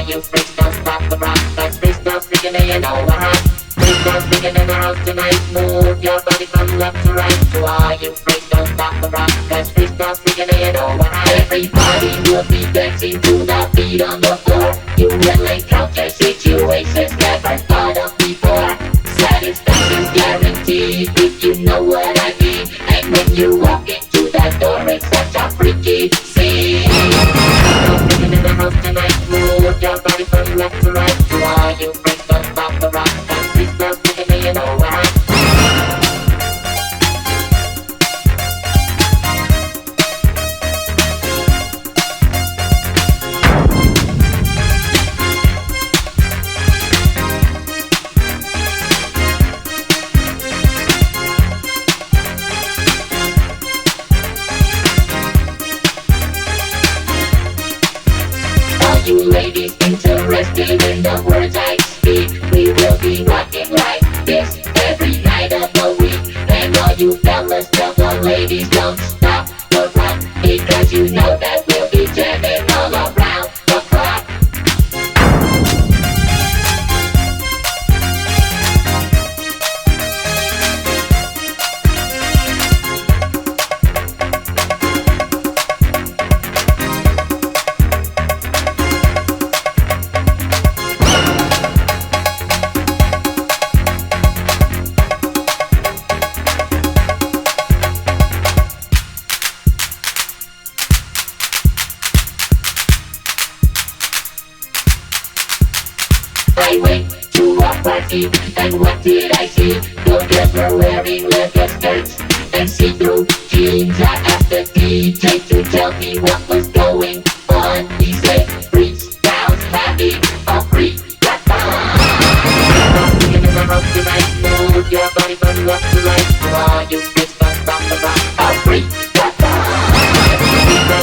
you freaks don't stop the rock. Cause freaks don't speaking and you know what hot. Freaks don't speaking in the house tonight. Move your body from left to right. To all you freaks don't stop the rock. Cause freaks don't speaking and you know what hot. Everybody will be dancing to the beat on the floor. You will encounter situations never thought of before. Satisfaction's guaranteed if you know what I mean. And when you walk into that door, it's such a freaky scene. Freaking in the house tonight, move your body from left to right. To all you freaks, don't stop the rock. And please stop freaking and you know what. You ladies interested in the words I speak, we will be rocking like this every night of the week. And all you fellas, tell the ladies don't stop the rock, because you know that we'll be jamming all around the clock. I went to a party, and what did I see? The girls were wearing leather skirts and see-through jeans. I asked the DJ to tell me what was going on. He said, freestyle's having a freak that fun. Freaking in the house tonight, move your body from left to right. To all you freaks, don't stop the rock. A freak that fun.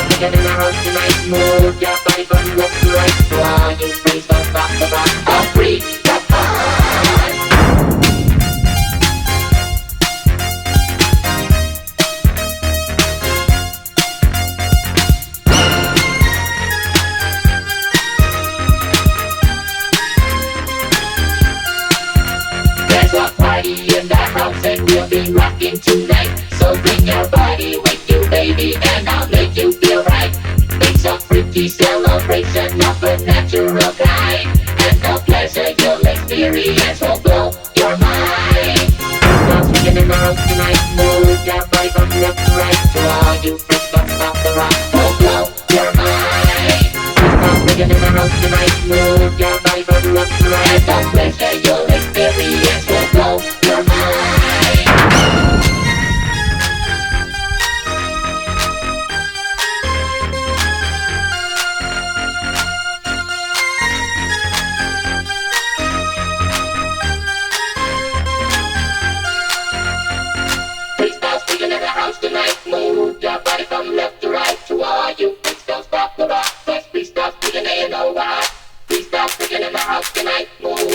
Freaking in the house tonight, move your body from left to right. To all you freaks, don't stop the rock. Freak the fun. There's a party in the house and we'll be rocking tonight. So bring your body with you, baby, and I'll make you feel right. It's a freaky celebration of a natural kind. The pleasure you'll experience will blow your mind. Stop speaking in the house tonight, move your body from left to right. To all you freaks, don't stop the rock, will blow your mind. Stop speaking in the house tonight, move your body from left to right. The pleasure you'll experience will blow your mind. Tonight, move your body from left to right. To all you freaks, don't stop the rock. Please stop speaking and you know why. Please stop speaking in the house tonight, move